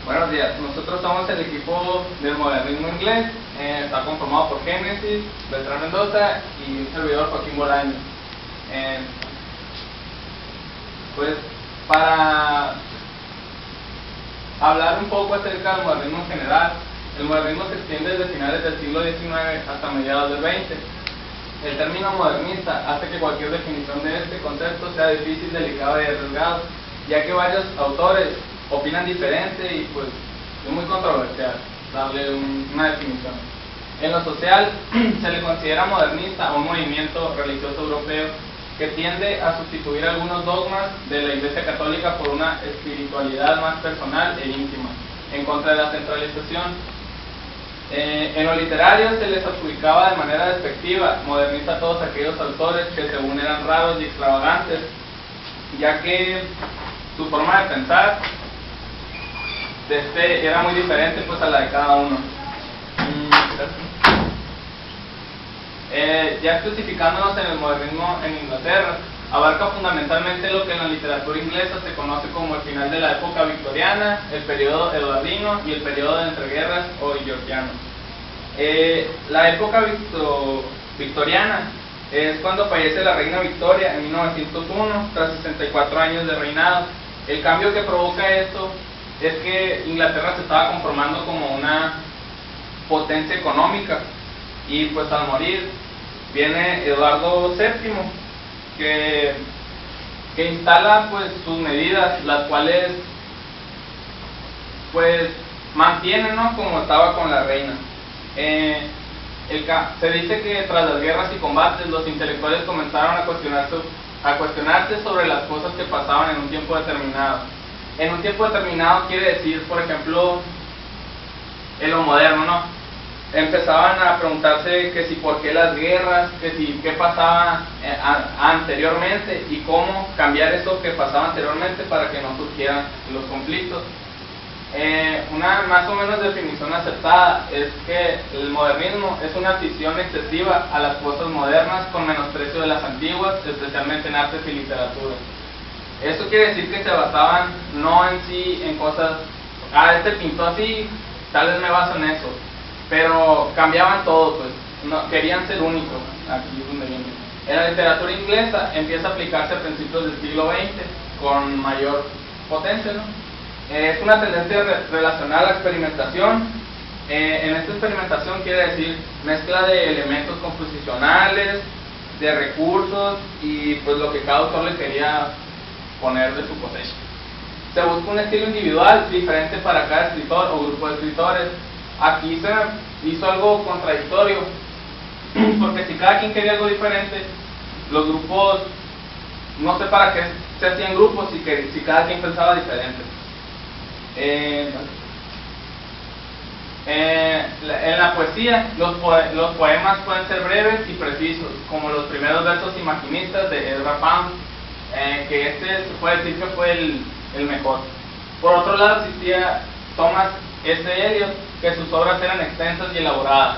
Buenos días, nosotros somos el equipo del modernismo inglés, está conformado por Génesis, Beltrán Mendoza y un servidor, Joaquín Bolaño. Pues para hablar un poco acerca del modernismo en general, el modernismo se extiende desde finales del siglo XIX hasta mediados del XX. El término modernista hace que cualquier definición de este concepto sea difícil, delicado y arriesgado, ya que varios autores opinan diferente y pues es muy controversial darle una definición. En lo social se le considera modernista a un movimiento religioso europeo que tiende a sustituir algunos dogmas de la Iglesia Católica por una espiritualidad más personal e íntima, en contra de la centralización. En lo literario se les adjudicaba de manera despectiva modernista a todos aquellos autores que según eran raros y extravagantes, ya que su forma de pensar era muy diferente pues a la de cada uno. Ya especificándonos en el modernismo en Inglaterra, abarca fundamentalmente lo que en la literatura inglesa se conoce como el final de la época victoriana, el periodo eduardino y el periodo de entreguerras o georgiano. La época victoriana es cuando fallece la reina Victoria en 1901 tras 64 años de reinado. El cambio que provoca esto es que Inglaterra se estaba conformando como una potencia económica y pues al morir viene Eduardo VII que instala pues sus medidas, las cuales pues mantienen, ¿no?, como estaba con la reina. Se dice que tras las guerras y combates los intelectuales comenzaron a cuestionarse sobre las cosas que pasaban en un tiempo determinado. En un tiempo determinado quiere decir, por ejemplo, en lo moderno, ¿no? Empezaban a preguntarse que si por qué las guerras, que si qué pasaba anteriormente y cómo cambiar eso que pasaba anteriormente para que no surgieran los conflictos. Una más o menos definición aceptada es que el modernismo es una afición excesiva a las cosas modernas con menosprecio de las antiguas, especialmente en artes y literatura. Eso quiere decir que se basaban no en sí en cosas, este pintó así, tal vez me baso en eso, pero cambiaban todo, pues no, querían ser únicos. Aquí es donde viene. En la literatura inglesa empieza a aplicarse a principios del siglo XX con mayor potencia, ¿no? Es una tendencia relacionada a la experimentación. En esta experimentación quiere decir mezcla de elementos composicionales, de recursos y pues lo que cada autor le quería poner de su cosecha. Se busca un estilo individual diferente para cada escritor o grupo de escritores. Aquí se hizo algo contradictorio, porque si cada quien quería algo diferente, los grupos, no sé para qué se hacían grupos si cada quien pensaba diferente. En la poesía, los poemas pueden ser breves y precisos, como los primeros versos imaginistas de Ezra Pound, que se puede decir que fue el mejor. Por otro lado existía Thomas S. Eliot, que sus obras eran extensas y elaboradas.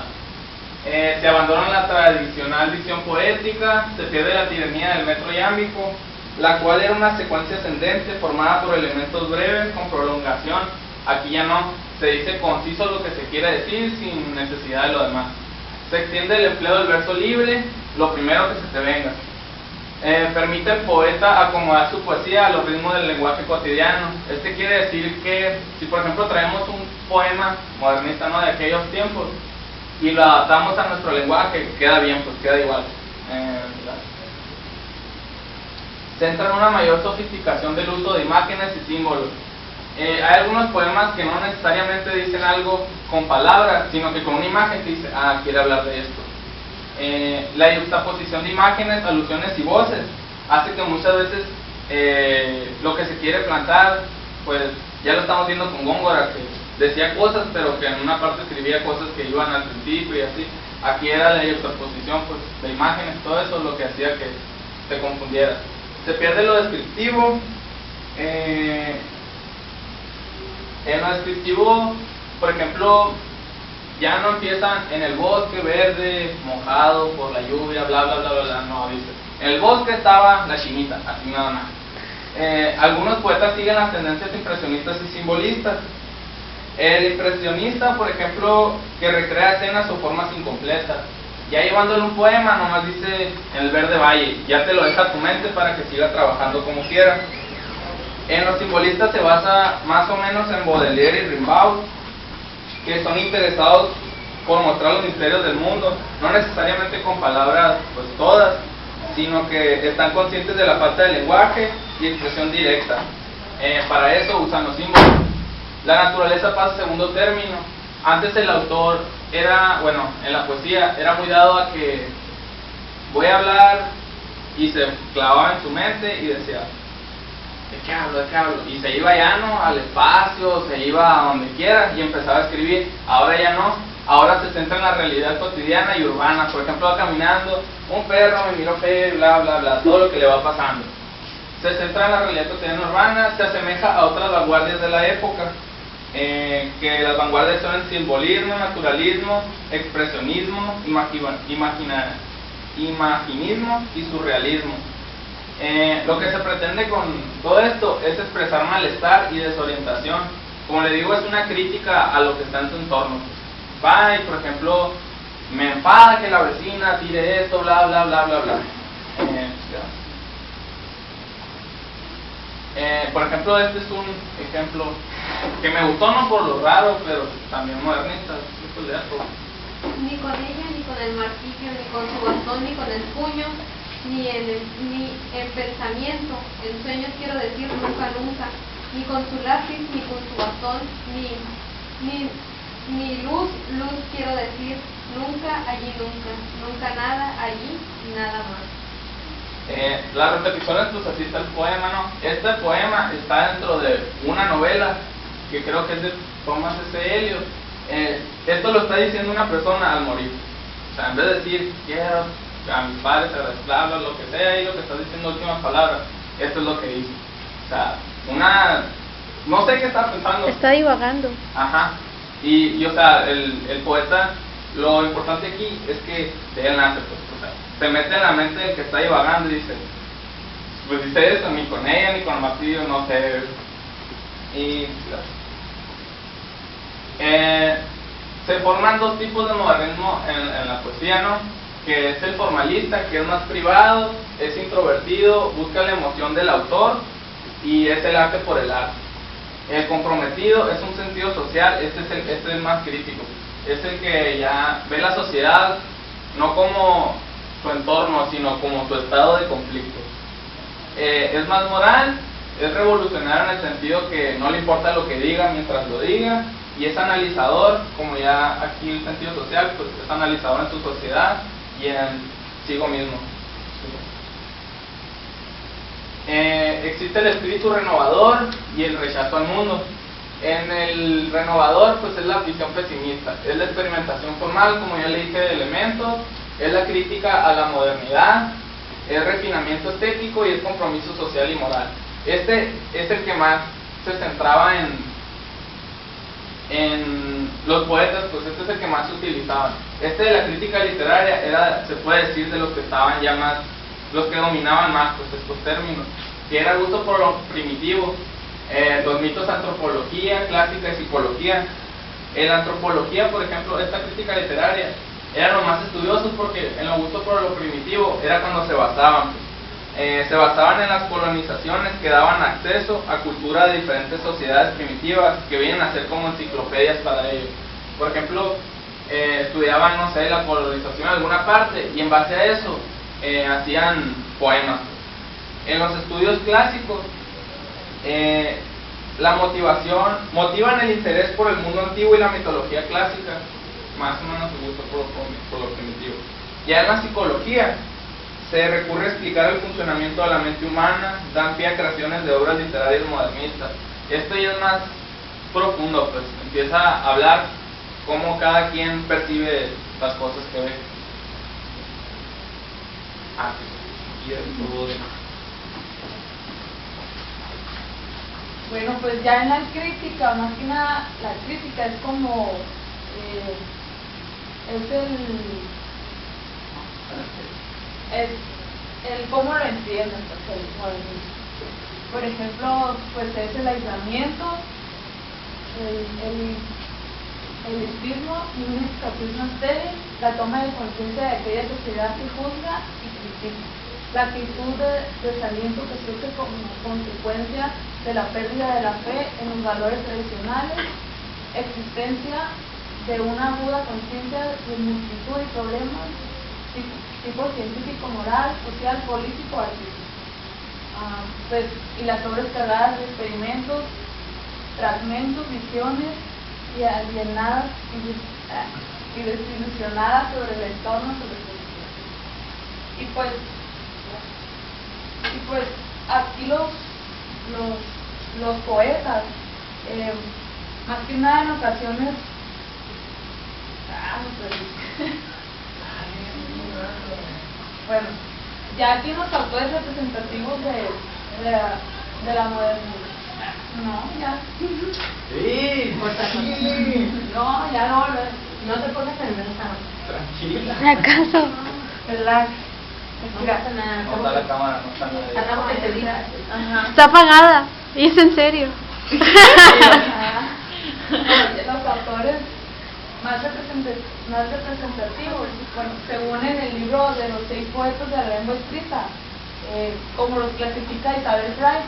Se abandona la tradicional dicción poética, se pierde la tiranía del metro iámbico, la cual era una secuencia ascendente formada por elementos breves con prolongación. Aquí ya no, se dice conciso lo que se quiere decir sin necesidad de lo demás. Se extiende el empleo del verso libre, lo primero que se te venga. Permite al poeta acomodar su poesía a los ritmos del lenguaje cotidiano. Quiere decir que si por ejemplo traemos un poema modernista, ¿no?, de aquellos tiempos y lo adaptamos a nuestro lenguaje, queda bien, pues queda igual. Centra en una mayor sofisticación del uso de imágenes y símbolos. Hay algunos poemas que no necesariamente dicen algo con palabras, sino que con una imagen te dice, quiere hablar de esto. La yuxtaposición de imágenes, alusiones y voces hace que muchas veces lo que se quiere plantar, pues ya lo estamos viendo con Góngora, que decía cosas pero que en una parte escribía cosas que iban al principio y así. Aquí era la yuxtaposición pues de imágenes, todo eso lo que hacía que te confundiera. Se pierde lo descriptivo. En lo descriptivo, por ejemplo, ya no empiezan en el bosque verde, mojado por la lluvia, bla bla bla bla, no, dice, en el bosque estaba la chinita, así nada más. Algunos poetas siguen las tendencias impresionistas y simbolistas. El impresionista, por ejemplo, que recrea escenas o formas incompletas. Ya llevándole un poema, nomás dice en el verde valle, ya te lo deja a tu mente para que siga trabajando como quiera. En los simbolistas se basa más o menos en Baudelaire y Rimbaud, que son interesados por mostrar los misterios del mundo, no necesariamente con palabras pues todas, sino que están conscientes de la falta de lenguaje y expresión directa. Para eso usan los símbolos. La naturaleza pasa a segundo término. Antes el autor era, bueno, en la poesía era muy dado a que voy a hablar y se clavaba en su mente y decía, ¿de qué hablo? ¿De qué hablo? Y se iba ya, ¿no?, al espacio, se iba a donde quiera y empezaba a escribir. Ahora ya no, ahora se centra en la realidad cotidiana y urbana. Por ejemplo, va caminando, un perro me miró feo, bla, bla, bla, todo lo que le va pasando. Se centra en la realidad cotidiana urbana, se asemeja a otras vanguardias de la época, que las vanguardias son el simbolismo, naturalismo, expresionismo, imaginismo y surrealismo. Lo que se pretende con todo esto es expresar malestar y desorientación. Como le digo, es una crítica a lo que está en su entorno. Va y, por ejemplo, me enfada que la vecina tire esto, bla, bla, bla, bla, bla. Por ejemplo, este es un ejemplo que me gustó, no por lo raro, pero también modernista. Ni con ella, ni con el martillo, ni con su bastón, ni con el puño, ni en pensamiento, en sueños quiero decir nunca, nunca, ni con su lápiz, ni con su bastón, ni luz, luz quiero decir nunca, allí nunca, nunca nada, allí nada más. Las repeticiones, pues así está el poema, ¿no? Este poema está dentro de una novela que creo que es de Thomas S. Eliot. Esto lo está diciendo una persona al morir. O sea, en vez de decir quiero a mis padres agradecerles, lo que sea, y lo que está diciendo últimas palabras, esto es lo que dice. O sea, no sé qué está pensando. Está divagando. Ajá. Y o sea, el poeta, lo importante aquí es que de él nace, pues, o sea, se mete en la mente del que está divagando y dice, pues dice eso, ni con ella, ni con el martillo, no sé. Y se forman dos tipos de modernismo en la poesía, ¿no? Que es el formalista, que es más privado, es introvertido, busca la emoción del autor y es el arte por el arte. El comprometido es un sentido social, este es el más crítico, es el que ya ve la sociedad no como su entorno, sino como su estado de conflicto. Es más moral, es revolucionario en el sentido que no le importa lo que diga mientras lo diga, y es analizador, como ya aquí el sentido social, pues es analizador en su sociedad y en sí mismo. Existe el espíritu renovador y el rechazo al mundo. En el renovador, pues es la visión pesimista, es la experimentación formal, como ya le dije, de elementos, es la crítica a la modernidad, es refinamiento estético y es compromiso social y moral. Este es el que más se centraba en los poetas, pues este es el que más se utilizaban. Este de la crítica literaria era, se puede decir, de los que estaban ya más, los que dominaban más, pues, estos términos, que era gusto por lo primitivo, los mitos, antropología clásica y psicología. En la antropología, por ejemplo, esta crítica literaria eran los más estudiosos porque en lo gusto por lo primitivo era cuando se basaban, pues. Se basaban en las colonizaciones que daban acceso a cultura de diferentes sociedades primitivas que vienen a ser como enciclopedias para ellos. Por ejemplo, estudiaban, no sé, la colonización en alguna parte y en base a eso hacían poemas. En los estudios clásicos, la motivan el interés por el mundo antiguo y la mitología clásica, más o menos el gusto por lo primitivo. Ya en la psicología se recurre a explicar el funcionamiento de la mente humana, dan pie a creaciones de obras literarias modernistas. Esto ya es más profundo, pues empieza a hablar cómo cada quien percibe las cosas que ve. Bueno, pues ya en la crítica, más que nada, la crítica es como el cómo lo entienden, pues, por ejemplo, pues es el aislamiento, el estigma y un escapismo estéril, la toma de conciencia de aquella sociedad que juzga y critica, la actitud de desaliento que surge como consecuencia de la pérdida de la fe en los valores tradicionales, existencia de una aguda conciencia de multitud de problemas tipo científico, moral, social, político, artístico. Y las obras cargadas de experimentos, fragmentos, visiones y alienadas y desilusionadas sobre el entorno, sobre su vida. Y pues aquí los poetas, más que nada en ocasiones, bueno, ya aquí los autores representativos de la modernidad. No, ya. Sí, pues aquí. No, ya no te pongas nerviosa. Tranquila. ¿Acaso? Relax. No pasa nada. No está la cámara, no está nada. Hagamos que te diga. Ajá. Está apagada. Y es en serio. Los autores más representativos, bueno, según en el libro de los 6 poetas de la lengua escrita, como los clasifica Isabel Freire,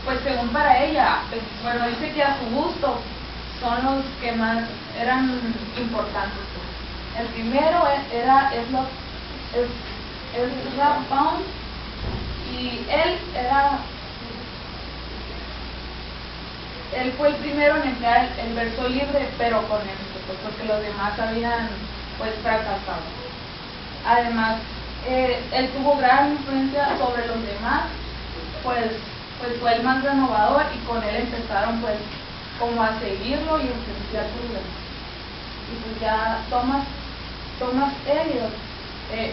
pues según para ella, bueno, dice que a su gusto son los que más eran importantes. El primero es Ralph Pound, y él fue el primero en emplear el verso libre, pero con éxito, pues, porque los demás habían pues fracasado. Además, él tuvo gran influencia sobre los demás, pues fue el más renovador, y con él empezaron pues como a seguirlo y influenciar sus demás. Y pues ya Thomas Eliot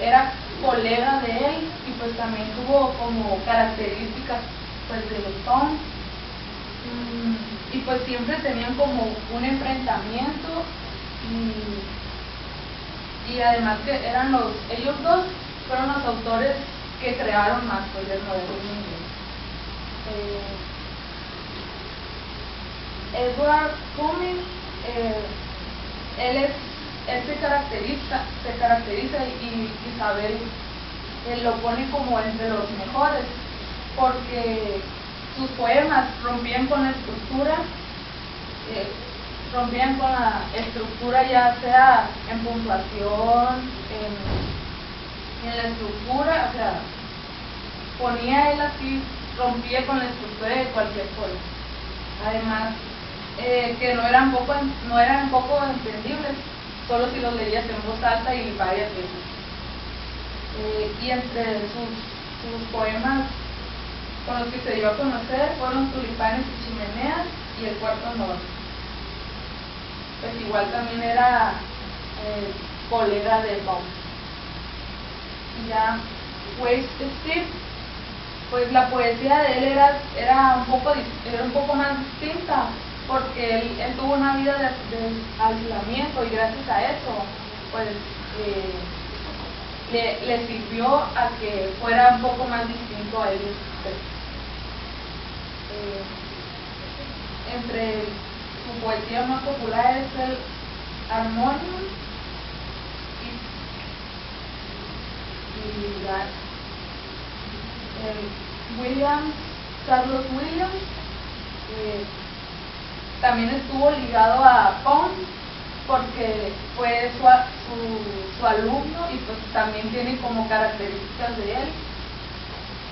era colega de él, y pues también tuvo como características pues de los Pound, y pues siempre tenían como un enfrentamiento, y además que ellos dos fueron los autores que crearon más pues el modernismo inglés. Edward Cumming, él se caracteriza y Isabel lo pone como entre los mejores, porque sus poemas rompían con la estructura, ya sea en puntuación, en la estructura, o sea, ponía él así, rompía con la estructura de cualquier poema. Además, que no eran poco entendibles, solo si los leías en voz alta y varias veces. Y entre sus poemas con los que se dio a conocer fueron Tulipanes y Chimeneas y El Cuarto Norte. Pues igual también era colega de Pound. Y ya Waste Steve, pues la poesía de él era un poco más distinta, porque él tuvo una vida de aislamiento, y gracias a eso pues le sirvió a que fuera un poco más distinto a él. Entre su poesía más popular es el Harmonium y Carlos Williams, también estuvo ligado a Pound porque fue su alumno, y pues también tiene como características de él.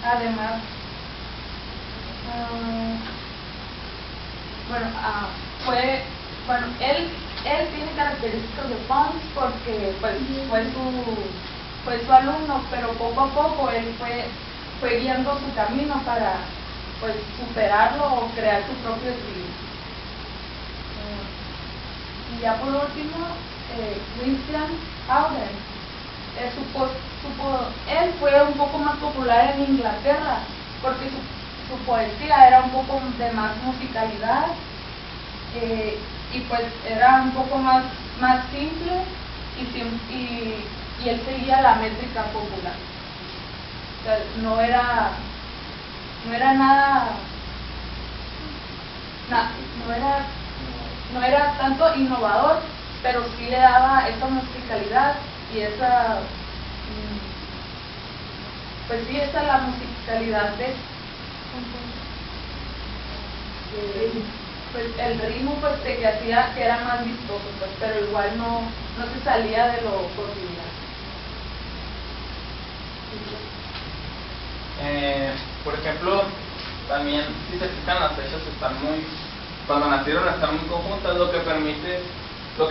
Además, él tiene características de Pound porque pues fue su alumno, pero poco a poco él fue guiando su camino para pues superarlo o crear su propio estilo. Y ya por último, Christian Auden. Él fue un poco más popular en Inglaterra porque su poesía era un poco de más musicalidad, y pues era un poco más simple, y él seguía la métrica popular. O sea, no era nada no era tanto innovador, pero sí le daba esa musicalidad y esa, pues sí, esa la musicalidad de pues el ritmo pues que hacía que era más vistoso, pues, pero igual no se salía de lo cotidiano. Por ejemplo, también si se fijan las fechas cuando nacieron están muy conjuntas, lo que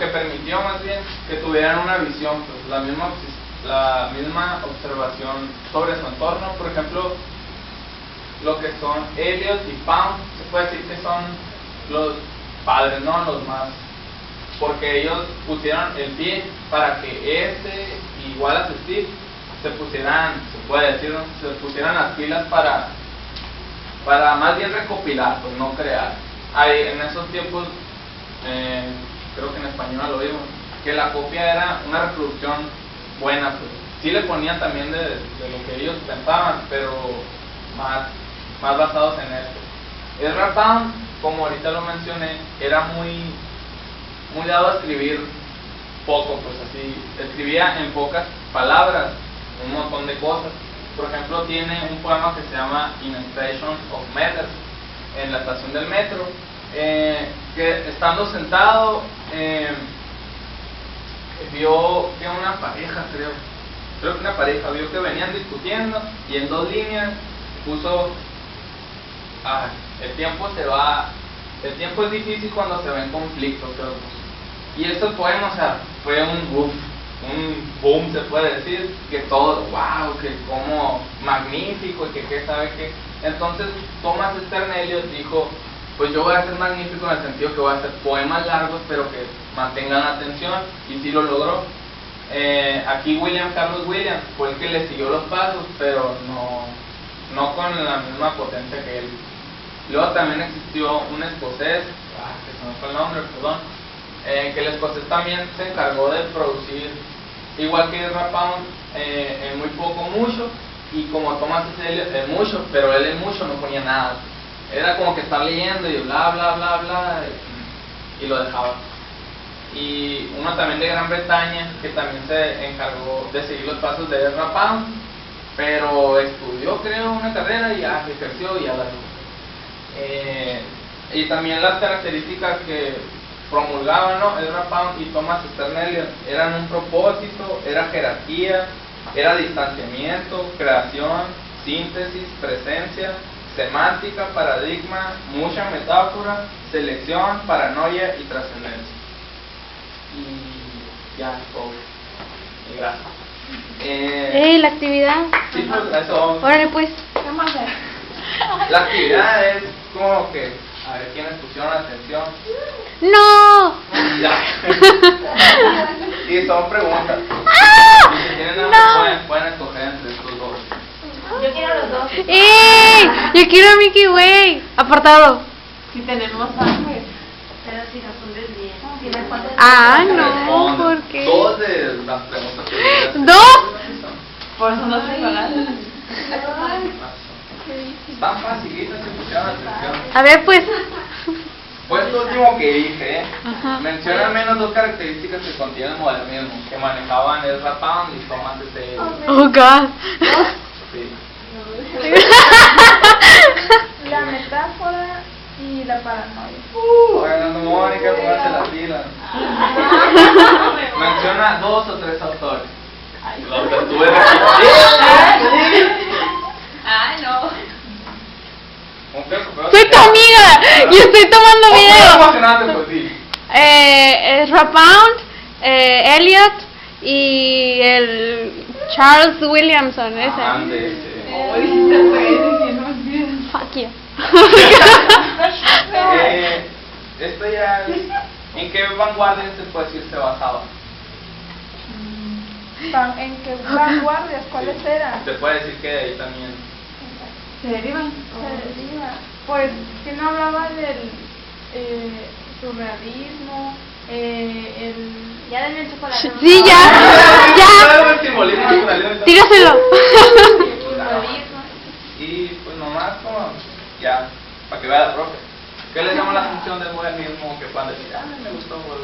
permitió más bien que tuvieran una visión, pues la misma observación sobre su entorno. Por ejemplo, lo que son Eliot y Pound, se puede decir que son los padres, ¿no? Los más, porque ellos pusieron el pie para que igual a Steve se pusieran, se puede decir, ¿no? Se pusieran las pilas para más bien recopilar, pues no crear. En esos tiempos, creo que en español lo digo, que la copia era una reproducción buena, pues sí le ponían también de lo que ellos pensaban, pero más basados en esto. Ezra Pound, como ahorita lo mencioné, era muy dado a escribir poco, pues así, escribía en pocas palabras un montón de cosas. Por ejemplo, tiene un poema que se llama In a Station of Meters, en la estación del metro, que estando sentado vio que una pareja, creo que una pareja vio que venían discutiendo y en 2 líneas puso: el tiempo es difícil cuando se ven conflictos, creo. Y este poema, o sea, fue un boom, se puede decir, que todo, wow, que como magnífico, y que sabe que. Entonces Thomas Stern Eliot dijo: pues yo voy a ser magnífico en el sentido que voy a hacer poemas largos pero que mantengan la atención, y sí lo logró. Aquí William Carlos Williams fue el que le siguió los pasos, pero no con la misma potencia que él. Luego también existió un escocés, que se me fue el nombre, perdón, que el escocés también se encargó de producir, igual que Ezra Pound, en muy poco mucho, y como Thomas Eliot en mucho, pero él en mucho no ponía nada. Era como que estar leyendo y bla bla bla bla, y lo dejaba. Y uno también de Gran Bretaña, que también se encargó de seguir los pasos de Ezra Pound, pero estudió, creo, una carrera y ya ejerció y ya la dejó. Y también las características que promulgaban, ¿no?, Ezra Pound y Thomas Stern Eliot eran un propósito, era jerarquía, era distanciamiento, creación, síntesis, presencia, semántica, paradigma, mucha metáfora, selección, paranoia y trascendencia. Y ya, pobre. Y gracias. La actividad. Sí, pues eso vamos. Órale, pues. ¿Qué más es? La actividad es como que, a ver quiénes pusieron atención. ¡No! Ya. Y son preguntas. Y si tienen hambre, pueden escoger entre estos dos. Yo quiero los dos. Yo quiero a Mickey Way. Apartado. Si tenemos hambre. Pero si respondes bien. Si respondes No, Responde. ¿por qué? 2 de las preguntas que voy a hacer. ¿2? Por eso no se pagan. Están facilitas si pusieron atención. A ver, pues. Pues lo último que dije, Ajá. menciona al menos 2 características que contiene el modernismo, que manejaban Ezra Pound y Thomas Stern. Oh, God. Sí. La metáfora y la paranoia. Bueno, Mónica, póngase la pila. Menciona 2 o 3 autores. Los que estuve Ay, no. Soy tu amiga y estoy tomando video. emocionante por ti. Ezra Pound, Eliot y el Charles Williamson, ese. Ande. Fuck you. Esto ya es, ¿en qué vanguardia se puede decir se basaba? ¿En qué vanguardias? ¿Cuáles eran? Se puede decir que de ahí también. Se deriva. Pues, que no hablaba del surrealismo, Ya denme el chocolate. Sí, ya. El simbolismo naturalista. Tíraselo. Y pues nomás como, ya, para que vea la profe. ¿Qué les llama la atención del modernismo? Que puedan decir, me gustó, güey.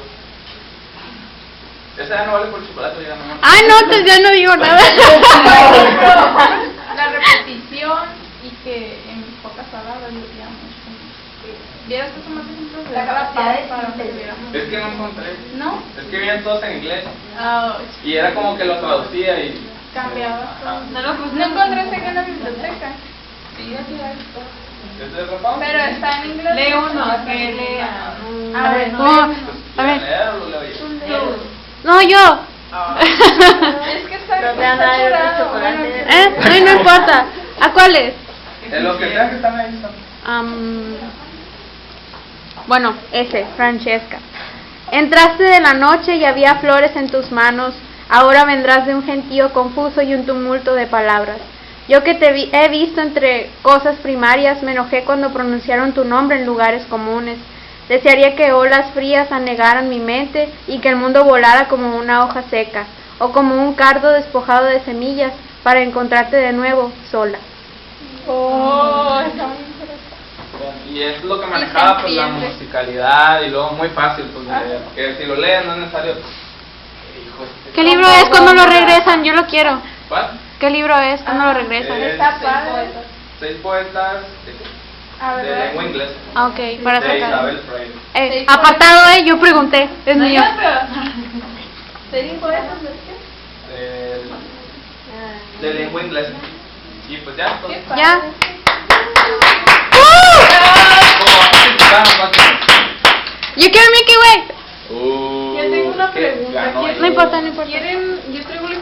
Esa ya no vale por chocolate, ya no. Ah, no, entonces ya no digo nada. La repetición y que en pocas palabras lo digamos. ¿Vieras que son más ejemplos de La capacidad de para que síntesis. viéramos? Es que no encontré. ¿No? Es que vienen todos en inglés. Ah, Y era como que lo traducía y. cambiaba todo. Ajá. No encontraste que en la biblioteca. Sí, aquí hay. ¿Es de Rafa? Pero está en inglés. Lee uno, que lea. A ver, Oh, Pues, a ver. leer o lo leo yo? No, yo. Es que está Pero te van a dar curado. otro chocolate. Bueno, Ay, no importa. ¿A cuáles? En los que sean que están ahí están. Bueno, ese, Francesca. Entraste de la noche y había flores en tus manos. Ahora vendrás de un gentío confuso y un tumulto de palabras. Yo que te he visto entre cosas primarias, me enojé cuando pronunciaron tu nombre en lugares comunes. Desearía que olas frías anegaran mi mente y que el mundo volara como una hoja seca o como un cardo despojado de semillas para encontrarte de nuevo sola. Oh, está muy interesante. Y es lo que manejaba pues la entiende. musicalidad y luego muy fácil pues de leer. Que si lo lees no es necesario. Hijo, ¿Qué libro es cuando lo regresan? Yo lo quiero. ¿Cuál? ¿Qué libro es cuando lo regresan? Está padre. 6 poetas A de ver, lengua inglesa. Ah, ok, para De sacar. Isabel Freire. Apartado, yo pregunté. Es mío. ¿Serían poetas De lengua inglesa. Y pues ya, pues. Ya. Como participar, Yo quiero Mickey Way. Yo tengo una ¿qué? pregunta. Ganó ¿Quién- ella. No importa, no importa. ¿Quieren? Yo traigo la